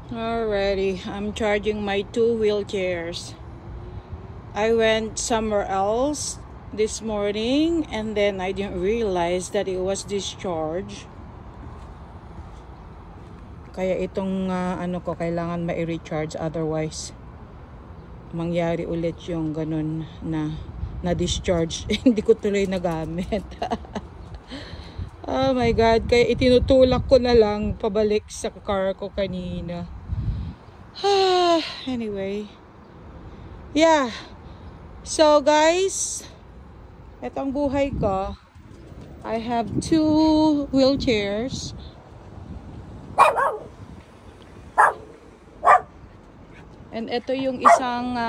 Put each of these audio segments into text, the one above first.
Alrighty, I'm charging my 2 wheelchairs. I went somewhere else this morning and then I didn't realize that it was discharged. Kaya itong kailangan ma-recharge, otherwise mangyari ulit yung ganun na discharge. Hindi ko tuloy nagamit. Oh my God, kaya itinutulak ko na lang pabalik sa car ko kanina. Anyway, yeah. So guys, etong buhay ko. I have 2 wheelchairs. And ito yung isang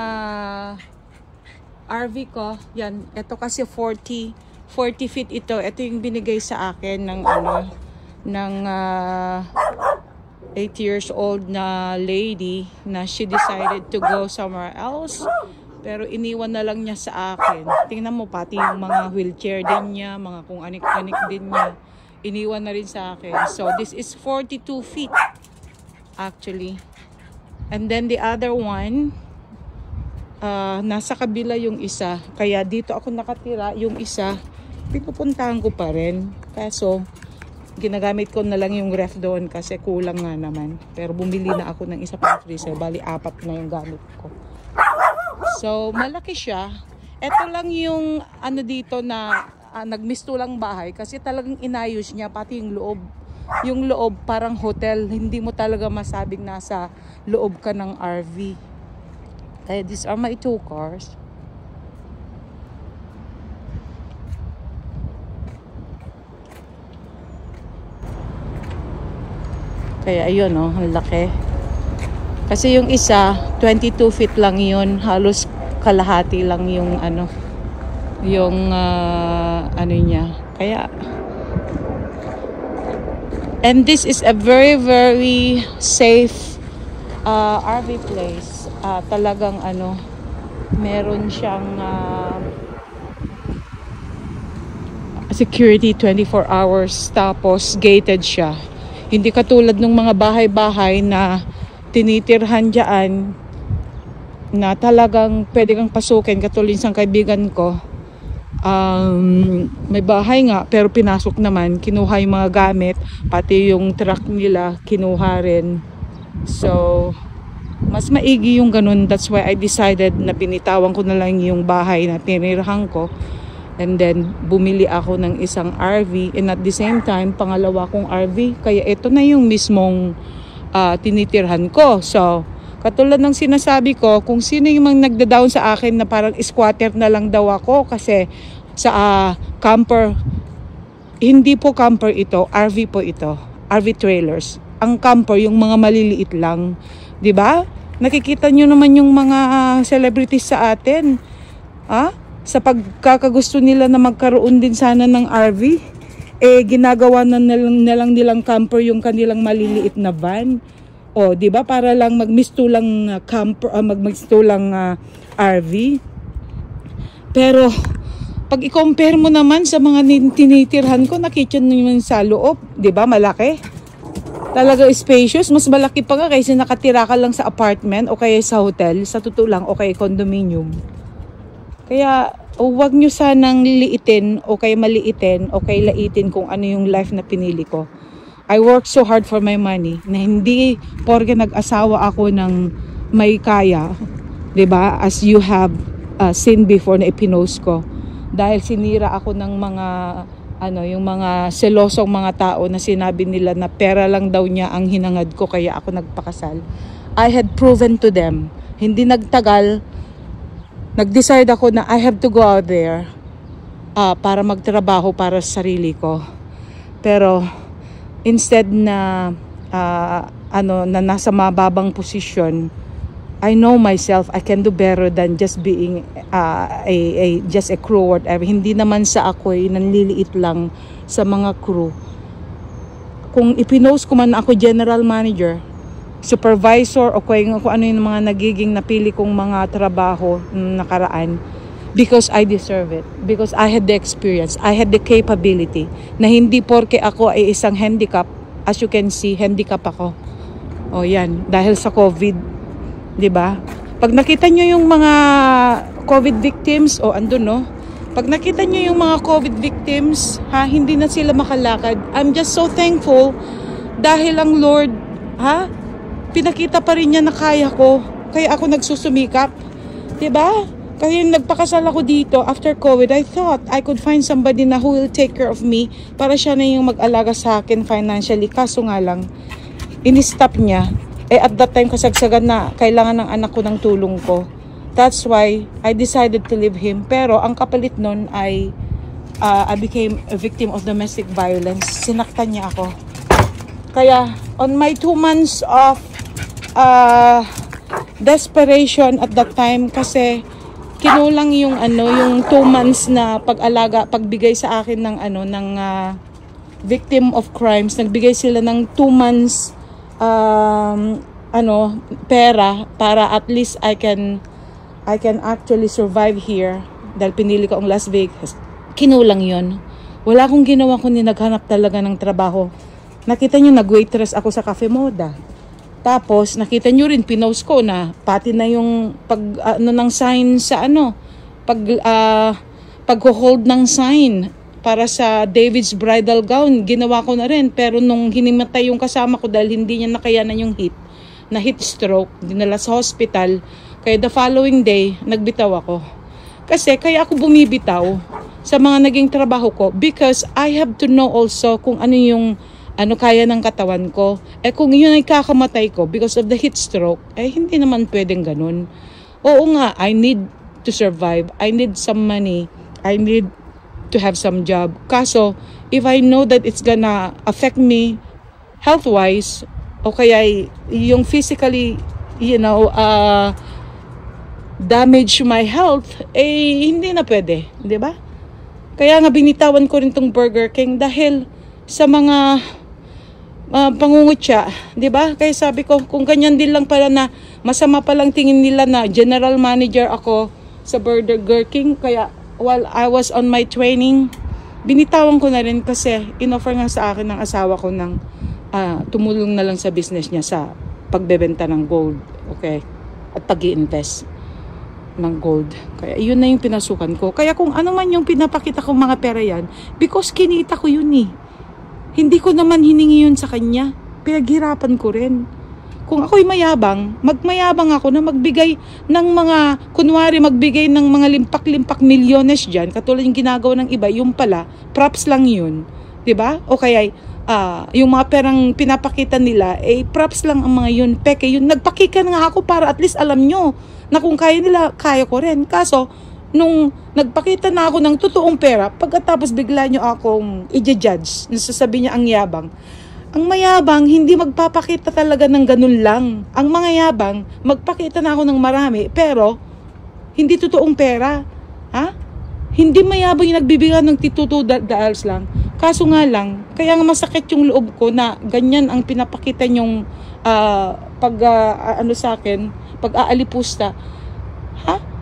RV ko. Yan, ito kasi 40 feet ito. Ito yung binigay sa akin ng 8 years old na lady na she decided to go somewhere else. Pero iniwan na lang niya sa akin. Tingnan mo, pati yung mga wheelchair din niya, mga kung anik-anik din niya. Iniwan na rin sa akin. So this is 42 feet actually. And then the other one, nasa kabila yung isa. Kaya dito ako nakatira, yung isa pinupuntahan ko pa rin. Kaso ginagamit ko na lang yung ref doon kasi kulang nga naman. Pero bumili na ako ng isa pang freezer. Bali 4 na yung gamit ko. So malaki siya. Ito lang yung dito na nagmisto lang bahay kasi talagang inayos niya pati yung loob. Yung loob parang hotel. Hindi mo talaga masabing nasa loob ka ng RV. Kaya these are my 2 cars. Kaya ayun ang laki. Kasi yung isa 22 feet lang yun, halos kalahati lang yung niya. Kaya and this is a very very safe RV place. Talagang meron siyang security 24 hours tapos gated siya. Hindi katulad ng mga bahay-bahay na tinitirhan dyan na talagang pwede kang pasukin. Katulad ng kaibigan ko, may bahay nga pero pinasok naman, kinuha yung mga gamit, pati yung truck nila kinuha rin. So mas maigi yung ganun. That's why I decided na binitawan ko na lang yung bahay na tinirahan ko. And then, bumili ako ng isang RV. And at the same time, pangalawa kong RV. Kaya ito na yung mismong tinitirhan ko. So, katulad ng sinasabi ko, kung sino yung nagda-down sa akin na parang squatter na lang daw ako. Kasi sa camper, hindi po camper ito, RV po ito. RV trailers. Ang camper, yung mga maliliit lang. 'Di ba? Nakikita nyo naman yung mga celebrities sa atin. Sa pagkakagusto nila na magkaroon din sana ng RV, ginagawa na nilang camper yung kanilang maliliit na van. O, 'di ba? Para lang magmistulang camper, magmistulang RV. Pero pag i-compare mo naman sa mga tinitirhan ko, nakita nyo naman sa loob, 'di ba? Malaki. Talaga spacious, mas malaki pa nga kaysa nakatira ka lang sa apartment o kaya sa hotel, sa totoo lang, o kaya condominium. Kaya huwag nyo sanang liitin o kaya maliitin o kaya laitin kung ano yung life na pinili ko. I work so hard for my money na hindi porke nag-asawa ako ng may kaya, 'di ba? As you have seen before na ipinost ko. Dahil sinira ako ng mga yung mga selosong mga tao na sinabi nila na pera lang daw niya ang hinangad ko kaya ako nagpakasal. I had proven to them. Hindi nagtagal, nag-decide ako na I have to go out there para magtrabaho para sa sarili ko. Pero instead na na nasa mababang posisyon, I know myself, I can do better than just being just a crew or whatever. Hindi naman sa ako'y nanliliit lang sa mga crew. Kung ipinost ko man ako general manager, supervisor o kung ano yung mga nagiging napili kong mga trabaho nakaraan, because I deserve it. Because I had the experience, I had the capability na hindi porke ako ay isang handicap, as you can see, handicap ako. O yan, dahil sa COVID, 'di ba? Pag nakita nyo yung mga COVID victims, andun no? Pag nakita nyo yung mga COVID victims, hindi na sila makalakad. I'm just so thankful dahil ang Lord, pinakita pa rin niya na kaya ko. Kaya ako nagsusumikap. 'Di ba? Kaya nagpakasal ako dito after COVID, I thought I could find somebody na who will take care of me para siya na yung mag-alaga sa akin financially. Kaso nga lang, in-stop niya. At that time kasagsagan na kailangan ng anak ko ng tulong ko. That's why I decided to leave him. Pero ang kapalit nun ay I became a victim of domestic violence. Sinaktan niya ako. Kaya on my 2 months of desperation at that time, kasi kinulang yung yung 2 months na pag-alaga, pagbigay sa akin ng victim of crimes. Nagbigay sila ng 2 months pera para at least I can actually survive here dahil pinili ko ang Las Vegas. Kinulang yon. Wala akong ginawa kundi naghanap talaga ng trabaho. Nakita nyo, nag-waitress ako sa Cafe Moda. Tapos nakita nyo rin, pinost ko na pati na yung ng sign sa pag-hold ng sign para sa David's bridal gown, ginawa ko na rin. Pero nung hinimatay yung kasama ko dahil hindi niya nakayanan yung heat stroke, dinala sa hospital. Kaya the following day, nagbitaw ako. Kasi kaya ako bumibitaw sa mga naging trabaho ko because I have to know also kung ano yung kaya ng katawan ko. Kung yun ay kakamatay ko because of the heat stroke, hindi naman pwedeng ganun. Oo nga, I need to survive. I need some money. I need to have some job. Kaso, if I know that it's gonna affect me health-wise, o kaya yung physically, damage my health, hindi na pwede, di ba? Kaya nga binitawan ko rin tong Burger King dahil sa mga pangungutya, di ba? Kaya sabi ko, kung ganyan din lang pala na masama palang tingin nila na general manager ako sa Burger King, kaya while I was on my training, binitawan ko na rin kasi inoffer nga sa akin ng asawa ko ng tumulong na lang sa business niya sa pagbebenta ng gold, okay? At pag-i-invest ng gold. Kaya yun na yung pinasukan ko. Kaya kung ano man yung pinapakita kong mga pera yan, because kinita ko yun eh. Hindi ko naman hiningi yun sa kanya. Pinaghirapan ko rin. Kung ako'y mayabang, magmayabang ako na magbigay ng mga, kunwari magbigay ng mga limpak-limpak milyones dyan, katulad yung ginagawa ng iba, yung pala, props lang yun. Diba? O kaya, yung mga perang pinapakita nila, props lang ang mga yun, peke yun. Nagpakita nga ako para at least alam nyo na kung kaya nila, kaya ko rin. Kaso, nung nagpakita na ako ng totoong pera, pagkatapos bigla nyo akong i-judge, nasasabi niya ang yabang. Ang mayabang, hindi magpapakita talaga ng ganun lang. Ang mga yabang, magpakita na ako ng marami, pero hindi totoong pera. Hindi mayabang yung nagbibigay ng $2 lang. Kaso nga lang, kaya nga masakit yung loob ko na ganyan ang pinapakita nyong sa akin, pag-aalipusta.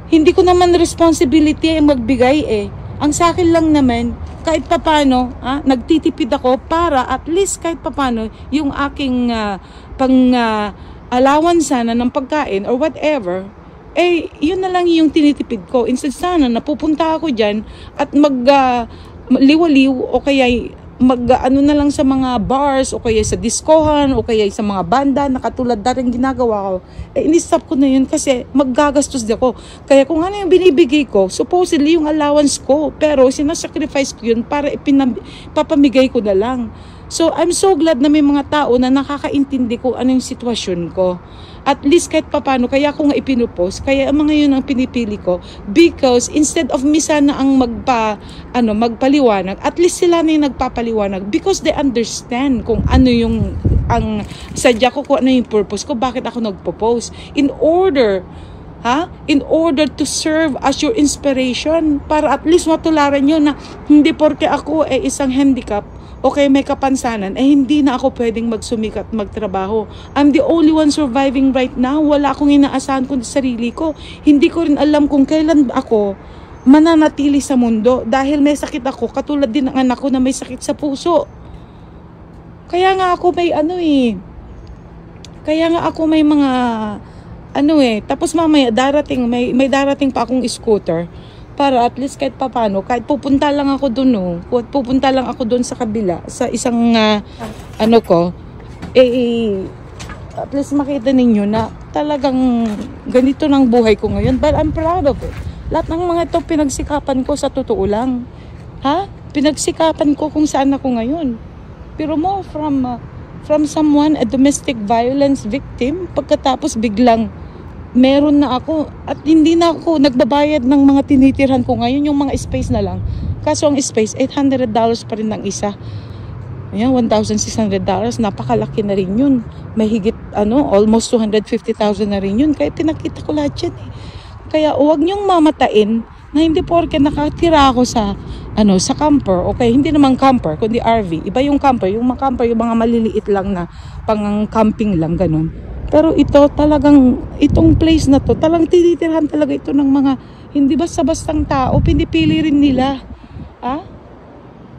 Hindi ko naman responsibility magbigay Ang sa akin lang naman, kahit papano, nagtitipid ako para at least kahit papano yung aking allowance sana ng pagkain or whatever, yun na lang yung tinitipid ko. Instead sana napupunta ako dyan at liwaliw o kaya na lang sa mga bars o kaya sa diskohan o kaya sa mga banda na katulad dating ginagawa ko, ini-stop ko na yun kasi maggagastos din ako. Kaya kung ano yung binibigay ko, supposedly yung allowance ko, pero sinasacrifice ko yun para papamigay ko na lang. So I'm so glad na may mga tao na nakakaintindi ko ano yung sitwasyon ko. At least kahit papano, kaya ko nga ipinupost, kaya ang mga yun ang pinipili ko because instead of me sana ang magpaliwanag, at least sila na yung nagpapaliwanag because they understand kung ano yung ang sadya ko, kung ano yung purpose ko, bakit ako nagpo-post in order to serve as your inspiration para at least matularan nyo na hindi porke ako isang handicap okay, may kapansanan, hindi na ako pwedeng magsumikat, magtrabaho. I'm the only one surviving right now. Wala akong inaasahan kundi sarili ko. Hindi ko rin alam kung kailan ako mananatili sa mundo dahil may sakit ako, katulad din ng anak ko na may sakit sa puso. Kaya nga ako may Kaya nga ako may mga tapos mamaya may darating pa akong scooter para at least kahit papano, kahit pupunta lang ako doon, pupunta lang ako doon sa kabila, sa isang at least makita ninyo na talagang ganito ng buhay ko ngayon. But I'm proud of it. Lahat ng mga ito pinagsikapan ko sa totoo lang. Pinagsikapan ko kung saan ako ngayon. Pero mo from someone, a domestic violence victim, pagkatapos biglang meron na ako at hindi na ako nagbabayad ng mga tinitirhan ko ngayon, yung mga space na lang. Kaso ang space, $800 pa rin ng isa. Ayan, $1,600, napakalaki na rin yun. May higit, almost 250,000 na rin yun. Kaya pinakita ko lahat yan eh. Kaya huwag niyong mamatain na hindi porke nakatira ako sa camper, okay, hindi naman camper, kundi RV. Iba yung camper, yung mga maliliit lang na pang camping lang, ganun. Pero ito talagang, itong place na to, talagang tinitirhan talaga ito ng mga, hindi basta-bastang tao, pinipili rin nila.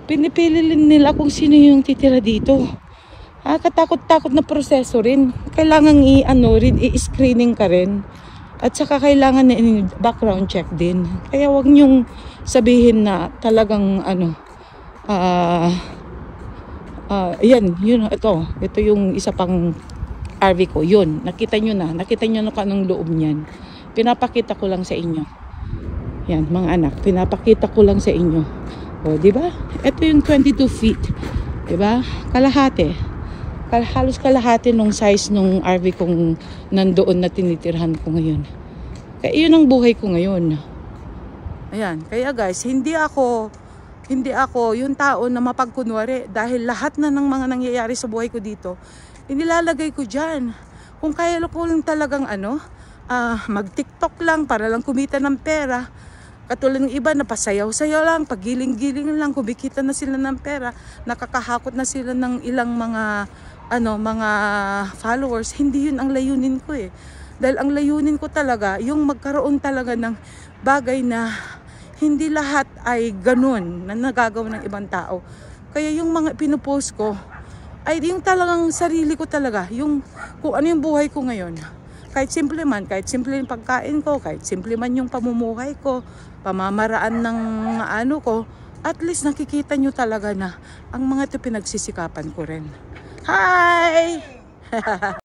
Pinipili rin nila kung sino yung titira dito. Katakot-takot na proseso rin. Kailangan i-screening ka rin. At saka kailangan na background check din. Kaya wag niyong sabihin na talagang ito yung isa pang RV ko. Yun, nakita nyo na kanong loob niyan. Pinapakita ko lang sa inyo. Yan, mga anak, pinapakita ko lang sa inyo. O, di ba? Ito yung 22 feet. Di ba? Kalahati. Halos kalahati nung size nung RV kong nandoon na tinitirhan ko ngayon. Kaya yun ang buhay ko ngayon. Ayan, kaya guys, hindi ako yung tao na mapagkunwari dahil lahat na ng mga nangyayari sa buhay ko dito, inilalagay ko dyan. Kung kaya ko lang talagang mag-TikTok lang para lang kumita ng pera. Katulad ng iba na pasayaw-sayaw lang, pagiling-giling lang, kumikita na sila ng pera, nakakahakot na sila ng ilang mga followers. Hindi yun ang layunin ko eh. Dahil ang layunin ko talaga, yung magkaroon talaga ng bagay na hindi lahat ay ganun na nagagawa ng ibang tao. Kaya yung mga pinupost ko, ay yung talagang sarili ko talaga, yung kung ano yung buhay ko ngayon. Kahit simple yung pagkain ko, kahit simple man yung pamumuhay ko, pamamaraan ng ko, at least nakikita nyo talaga na ang mga ito pinagsisikapan ko rin. Hi!